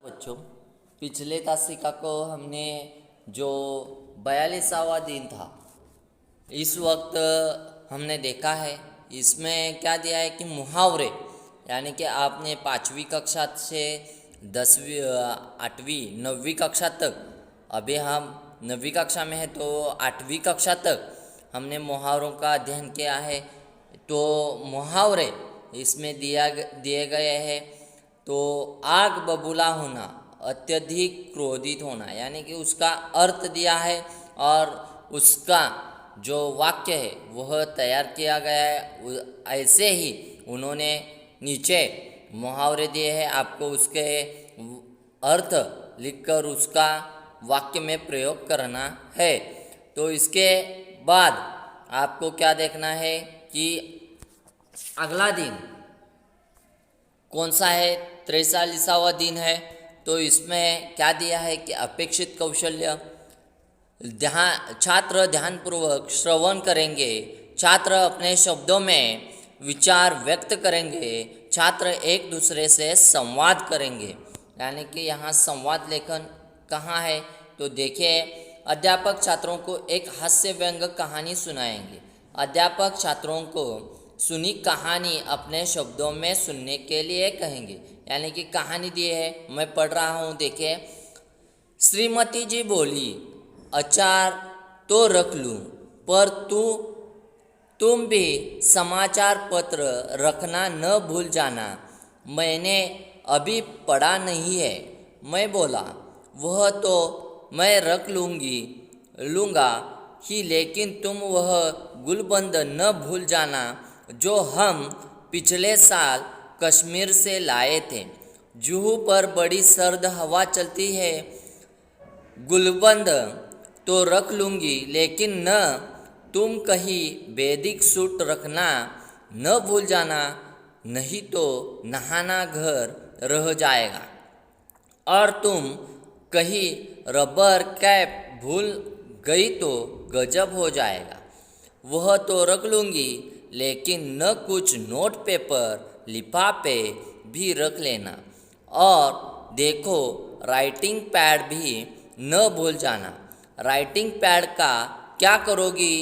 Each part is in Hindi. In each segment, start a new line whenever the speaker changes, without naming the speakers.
बच्चों, पिछले तासिका को हमने जो 42वां दिन था, इस वक्त हमने देखा है इसमें क्या दिया है कि मुहावरे, यानी कि आपने 5वीं कक्षा से 10वीं 8वीं 9वीं कक्षा तक, अभी हम 9वीं कक्षा में है तो 8वीं कक्षा तक हमने मुहावरों का अध्ययन किया है। तो मुहावरे इसमें दिए गए हैं। तो आग बबूला होना, अत्यधिक क्रोधित होना, यानी कि उसका अर्थ दिया है और उसका जो वाक्य है वह तैयार किया गया है। ऐसे ही उन्होंने नीचे मुहावरे दिए हैं, आपको उसके अर्थ लिखकर उसका वाक्य में प्रयोग करना है। तो इसके बाद आपको क्या देखना है कि अगला दिन कौन सा है, 43वां दिन है। तो इसमें क्या दिया है कि अपेक्षित कौशल्य, छात्र ध्यानपूर्वक श्रवण करेंगे, छात्र अपने शब्दों में विचार व्यक्त करेंगे, छात्र एक दूसरे से संवाद करेंगे। यानी कि यहाँ संवाद लेखन कहाँ है, तो देखिए, अध्यापक छात्रों को एक हास्य व्यंग कहानी सुनाएंगे। अध्यापक छात्रों को सुनी कहानी अपने शब्दों में सुनने के लिए कहेंगे। यानी कि कहानी दी है, मैं पढ़ रहा हूँ, देखिए। श्रीमती जी बोली, अचार तो रख लूँ, पर तुम भी समाचार पत्र रखना न भूल जाना। मैंने अभी पढ़ा नहीं है। मैं बोला, वह तो मैं रख लूँगा ही, लेकिन तुम वह गुलबंद न भूल जाना जो हम पिछले साल कश्मीर से लाए थे। जुहू पर बड़ी सर्द हवा चलती है। गुलबंद तो रख लूँगी, लेकिन न तुम कहीं वैदिक सूट रखना न भूल जाना, नहीं तो नहाना घर रह जाएगा। और तुम कहीं रबर कैप भूल गई तो गजब हो जाएगा। वह तो रख लूँगी, लेकिन न कुछ नोट पेपर लिफाफे भी रख लेना। और देखो, राइटिंग पैड भी न भूल जाना। राइटिंग पैड का क्या करोगी?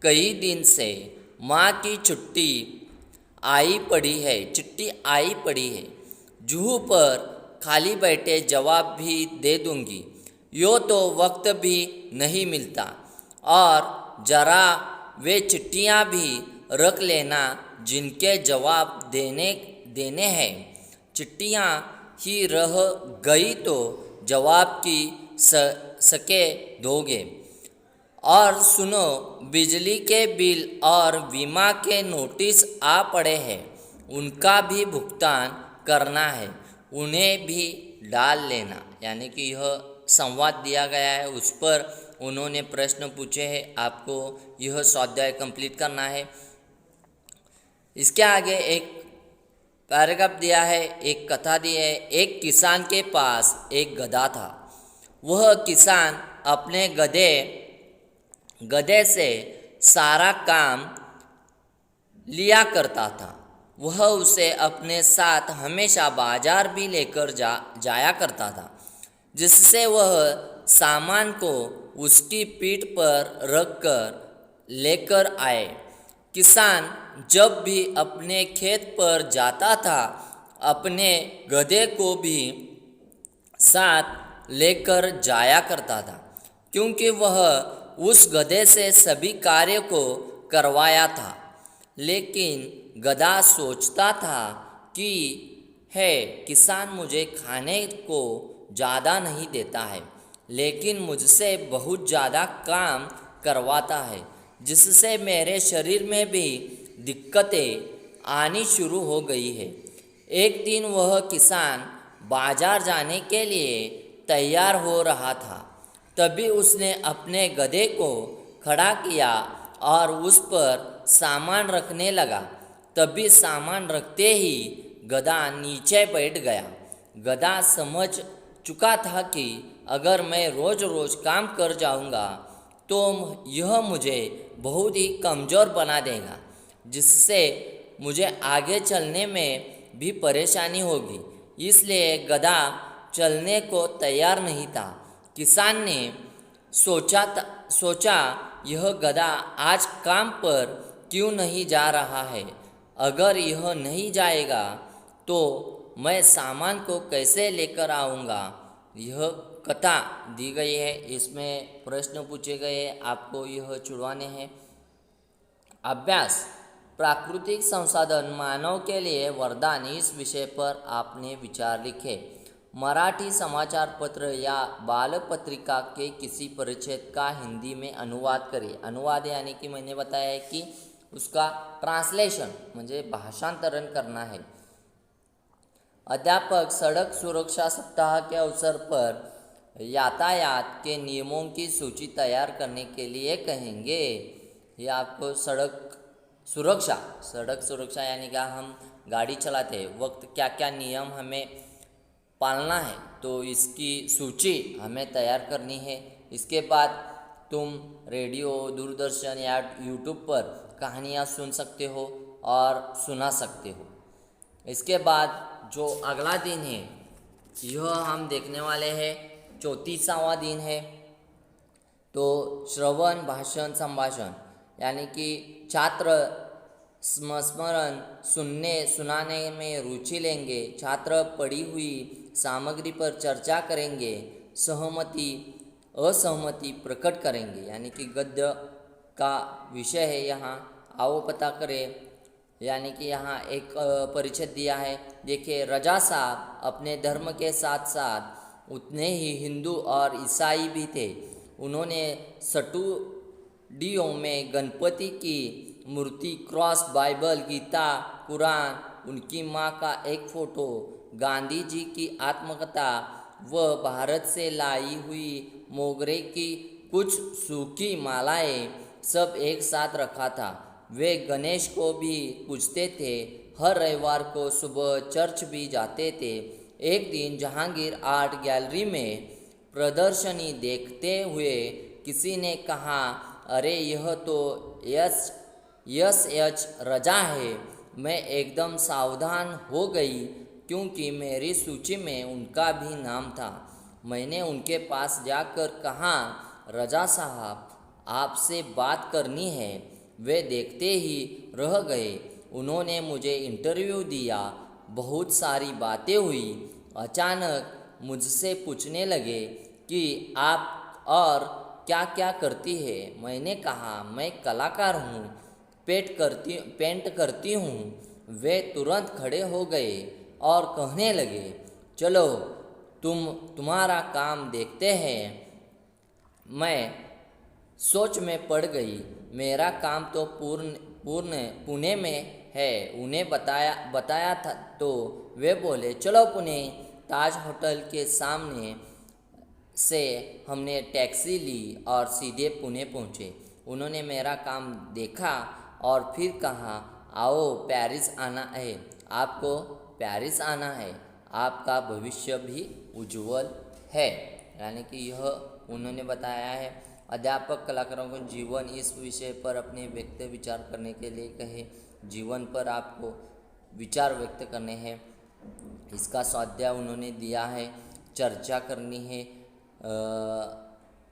कई दिन से माँ की चिट्ठी आई पड़ी है। जूहू पर खाली बैठे जवाब भी दे दूंगी। यो तो वक्त भी नहीं मिलता। और ज़रा वे चिट्ठियाँ भी रख लेना जिनके जवाब देने हैं। चिट्ठियाँ ही रह गई तो जवाब की सके दोगे। और सुनो, बिजली के बिल और बीमा के नोटिस आ पड़े हैं, उनका भी भुगतान करना है, उन्हें भी डाल लेना। यानी कि यह संवाद दिया गया है, उस पर उन्होंने प्रश्न पूछे हैं, आपको यह स्वाध्याय कंप्लीट करना है। इसके आगे एक पैराग्राफ दिया है, एक कथा दी है। एक किसान के पास एक गधा था। वह किसान अपने गधे से सारा काम लिया करता था। वह उसे अपने साथ हमेशा बाजार भी लेकर जाया करता था, जिससे वह सामान को उसकी पीठ पर रखकर लेकर आए। किसान जब भी अपने खेत पर जाता था, अपने गधे को भी साथ लेकर जाया करता था, क्योंकि वह उस गधे से सभी कार्य को करवाया था। लेकिन गधा सोचता था कि है, किसान मुझे खाने को ज़्यादा नहीं देता है, लेकिन मुझसे बहुत ज़्यादा काम करवाता है, जिससे मेरे शरीर में भी दिक्कतें आनी शुरू हो गई है। एक दिन वह किसान बाजार जाने के लिए तैयार हो रहा था। तभी उसने अपने गधे को खड़ा किया और उस पर सामान रखने लगा। तभी सामान रखते ही गधा नीचे बैठ गया। गधा समझ चुका था कि अगर मैं रोज़ रोज़ काम कर जाऊंगा तो यह मुझे बहुत ही कमज़ोर बना देगा, जिससे मुझे आगे चलने में भी परेशानी होगी। इसलिए गधा चलने को तैयार नहीं था। किसान ने सोचा यह गधा आज काम पर क्यों नहीं जा रहा है। अगर यह नहीं जाएगा तो मैं सामान को कैसे लेकर आऊँगा। यह कथा दी गई है, इसमें प्रश्न पूछे गए हैं, आपको यह छुड़वाने हैं। अभ्यास, प्राकृतिक संसाधन मानव के लिए वरदान, इस विषय पर आपने विचार लिखे। मराठी समाचार पत्र या बाल पत्रिका के किसी परिच्छेद का हिंदी में अनुवाद करें। अनुवाद यानी कि मैंने बताया है कि उसका ट्रांसलेशन म्हणजे भाषांतरण करना है। अध्यापक सड़क सुरक्षा सप्ताह के अवसर पर यातायात के नियमों की सूची तैयार करने के लिए कहेंगे। ये आपको सड़क सुरक्षा यानी कि हम गाड़ी चलाते हैं वक्त क्या क्या नियम हमें पालना है, तो इसकी सूची हमें तैयार करनी है। इसके बाद तुम रेडियो, दूरदर्शन या यूट्यूब पर कहानियाँ सुन सकते हो और सुना सकते हो। इसके बाद जो अगला दिन है यह हम देखने वाले हैं 34वां दिन है। तो श्रवण, भाषण, संभाषण यानी कि छात्र स्मरण सुनाने में रुचि लेंगे। छात्र पढ़ी हुई सामग्री पर चर्चा करेंगे। सहमति असहमति प्रकट करेंगे यानी कि गद्य का विषय है यहाँ। आओ पता करें यानी कि यहाँ एक परिच्छेद दिया है। देखिए, रजा साहब अपने धर्म के साथ साथ उतने ही हिंदू और ईसाई भी थे। उन्होंने स्टूडियो में गणपति की मूर्ति, क्रॉस, बाइबल, गीता, कुरान, उनकी माँ का एक फ़ोटो, गांधी जी की आत्मकथा व भारत से लाई हुई मोगरे की कुछ सूखी मालाएं सब एक साथ रखा था। वे गणेश को भी पूजते थे। हर रविवार को सुबह चर्च भी जाते थे। एक दिन जहांगीर आर्ट गैलरी में प्रदर्शनी देखते हुए किसी ने कहा, अरे यह तो एच रजा है। मैं एकदम सावधान हो गई क्योंकि मेरी सूची में उनका भी नाम था। मैंने उनके पास जाकर कहा, रजा साहब आपसे बात करनी है। वे देखते ही रह गए। उन्होंने मुझे इंटरव्यू दिया, बहुत सारी बातें हुई। अचानक मुझसे पूछने लगे कि आप और क्या क्या करती है। मैंने कहा, मैं कलाकार हूँ, पेंट करती हूँ। वे तुरंत खड़े हो गए और कहने लगे, चलो तुम्हारा काम देखते हैं। मैं सोच में पड़ गई। मेरा काम तो पुणे में है। उन्हें बताया था तो वे बोले, चलो पुणे। ताज होटल के सामने से हमने टैक्सी ली और सीधे पुणे पहुँचे। उन्होंने मेरा काम देखा और फिर कहा, आओ पेरिस आना है, आपको पेरिस आना है, आपका भविष्य भी उज्जवल है। यानी कि यह उन्होंने बताया है। अध्यापक कलाकारों को जीवन, इस विषय पर अपने व्यक्त विचार करने के लिए कहे। जीवन पर आपको विचार व्यक्त करने हैं। इसका स्वाध्याय उन्होंने दिया है, चर्चा करनी है।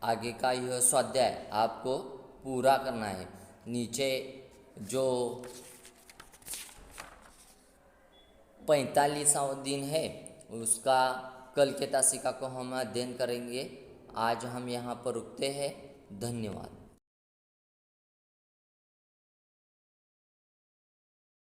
आगे का यह स्वाध्याय आपको पूरा करना है। नीचे जो 45वां दिन है उसका कल के तासिका को हम अध्ययन करेंगे। आज हम यहाँ पर रुकते हैं। धन्यवाद।